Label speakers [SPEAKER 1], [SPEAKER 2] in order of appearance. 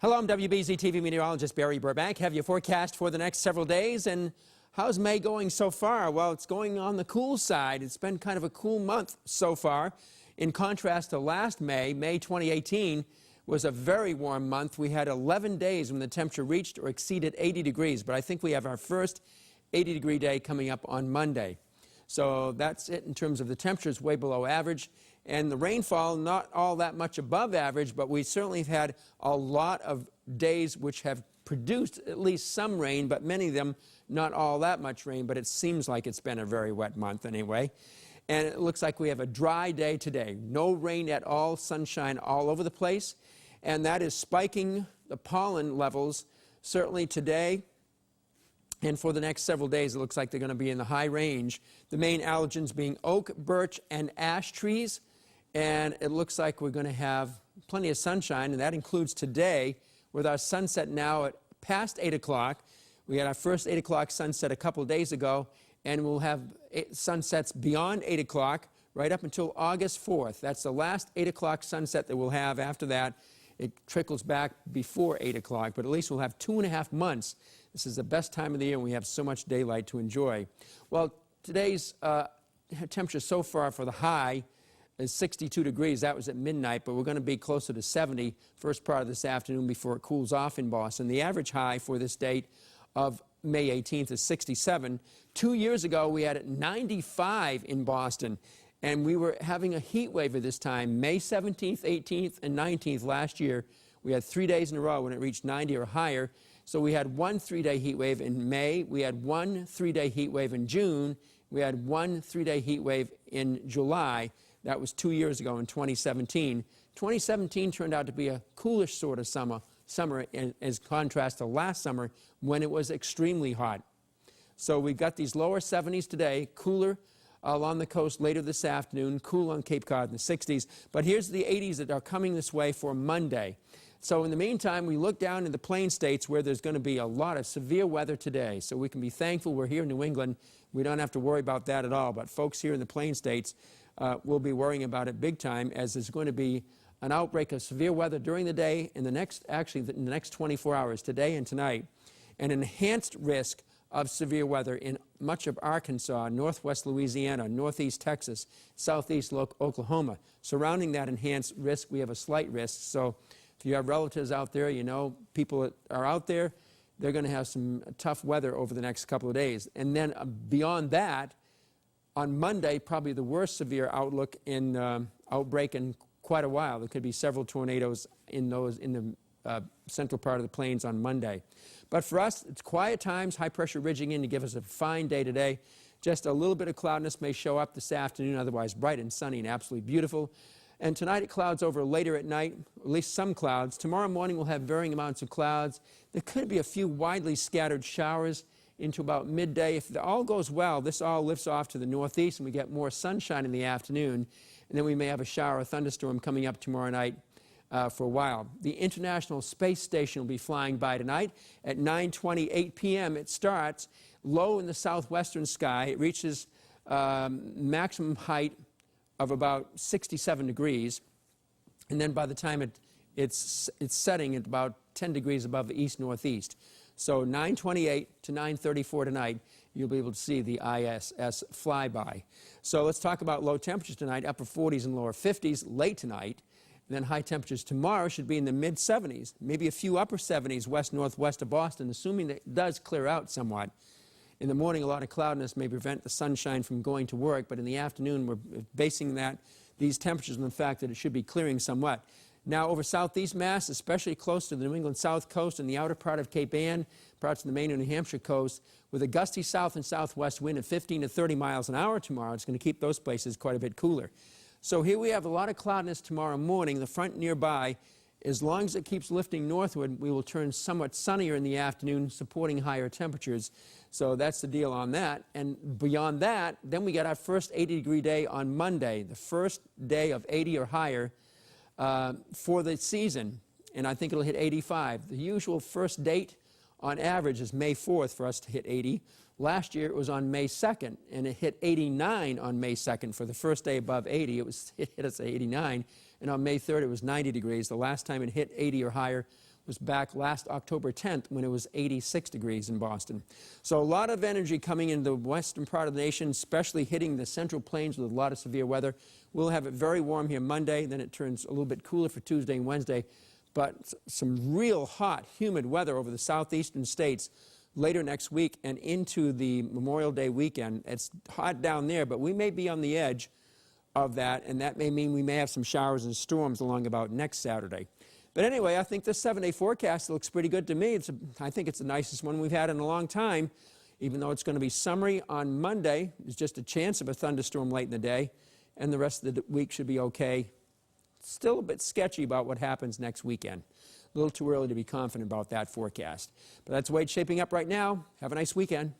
[SPEAKER 1] Hello, I'm wbz-tv meteorologist Barry Burbank. Have your forecast for the next several days. And how's May going so far? Well, it's going on the cool side. It's been kind of a cool month so far. In contrast to last May, May 2018 was a very warm month. We had 11 days when the temperature reached or exceeded 80 degrees. But I think we have our first 80-degree day coming up on Monday. So that's it in terms of the temperatures, way below average. And the rainfall, not all that much above average, but we certainly have had a lot of days which have produced at least some rain, but many of them not all that much rain, but it seems like it's been a very wet month anyway. And it looks like we have a dry day today. No rain at all, sunshine all over the place. And that is spiking the pollen levels certainly today. And for the next several days, it looks like they're going to be in the high range. The main allergens being oak, birch, and ash trees. And it looks like we're going to have plenty of sunshine, and that includes today with our sunset now at past 8 o'clock. We had our first 8 o'clock sunset a couple of days ago, and we'll have sunsets beyond 8 o'clock right up until August 4th. That's the last 8 o'clock sunset that we'll have. After that, it trickles back before 8 o'clock, but at least we'll have 2.5 months. This is the best time of the year, and we have so much daylight to enjoy. Well, today's temperature so far for the high is 62 degrees. That was at midnight, but we're going to be closer to 70 first part of this afternoon before it cools off in Boston. The average high for this date of May 18th is 67. 2 years ago, we had it 95 in Boston, and we were having a heat wave at this time. May 17th, 18th, and 19th last year, we had 3 days in a row when it reached 90 or higher. So we had one 3-day heat wave in May. We had one 3-day heat wave in June. We had one 3-day heat wave in July. That was 2 years ago in 2017. 2017 turned out to be a coolish sort of summer as contrast to last summer when it was extremely hot. So we've got these lower 70s today, cooler along the coast later this afternoon, cool on Cape Cod in the 60s. But here's the 80s that are coming this way for Monday. So in the meantime, we look down in the plain states where there's going to be a lot of severe weather today. So we can be thankful we're here in New England. We don't have to worry about that at all. But folks here in the plain states will be worrying about it big time, as there's going to be an outbreak of severe weather during the day in the next 24 hours, today and tonight, an enhanced risk of severe weather in much of Arkansas, northwest Louisiana, northeast Texas, southeast Oklahoma. Surrounding that enhanced risk, we have a slight risk. So if you have relatives out there, you know people that are out there, they're going to have some tough weather over the next couple of days. And then beyond that, on Monday, probably the worst severe outlook in outbreak in quite a while. There could be several tornadoes in the central part of the plains on Monday. But for us, it's quiet times, high pressure ridging in to give us a fine day today. Just a little bit of cloudiness may show up this afternoon, otherwise bright and sunny and absolutely beautiful. And tonight it clouds over later at night, at least some clouds. Tomorrow morning we'll have varying amounts of clouds. There could be a few widely scattered showers into about midday. If all goes well, this all lifts off to the northeast and we get more sunshine in the afternoon, and then we may have a shower or thunderstorm coming up tomorrow night for a while. The International Space Station will be flying by tonight at 9:28 p.m. It starts low in the southwestern sky. It reaches maximum height of about 67 degrees, and then by the time it's setting at about 10 degrees above the east-northeast. So 9:28 to 9:34 tonight, you'll be able to see the ISS flyby. So let's talk about low temperatures tonight, upper 40s and lower 50s late tonight. And then high temperatures tomorrow should be in the mid-70s, maybe a few upper 70s west-northwest of Boston, assuming that it does clear out somewhat. In the morning, a lot of cloudiness may prevent the sunshine from going to work, but in the afternoon, we're basing these temperatures on the fact that it should be clearing somewhat. Now over southeast Mass, especially close to the New England south coast and the outer part of Cape Ann, parts of the Maine and New Hampshire coast, with a gusty south and southwest wind of 15 to 30 miles an hour tomorrow, it's going to keep those places quite a bit cooler. So here we have a lot of cloudiness tomorrow morning. The front nearby, as long as it keeps lifting northward, we will turn somewhat sunnier in the afternoon, supporting higher temperatures. So that's the deal on that. And beyond that, then we get our first 80-degree day on Monday, the first day of 80 or higher for the season, and I think it'll hit 85. The usual first date on average is May 4th for us to hit 80. Last year it was on May 2nd, and it hit 89 on May 2nd for the first day above 80. It hit us at 89, and on May 3rd it was 90 degrees. The last time it hit 80 or higher was back last October 10th when it was 86 degrees in Boston. So a lot of energy coming into the western part of the nation, especially hitting the central plains with a lot of severe weather. We'll have it very warm here Monday, then it turns a little bit cooler for Tuesday and Wednesday, but some real hot, humid weather over the southeastern states later next week and into the Memorial Day weekend. It's hot down there, but we may be on the edge of that, and that may mean we may have some showers and storms along about next Saturday. But anyway, I think this 7-day forecast looks pretty good to me. I think it's the nicest one we've had in a long time, even though it's going to be summery on Monday. There's just a chance of a thunderstorm late in the day, and the rest of the week should be okay. Still a bit sketchy about what happens next weekend. A little too early to be confident about that forecast. But that's the way it's shaping up right now. Have a nice weekend.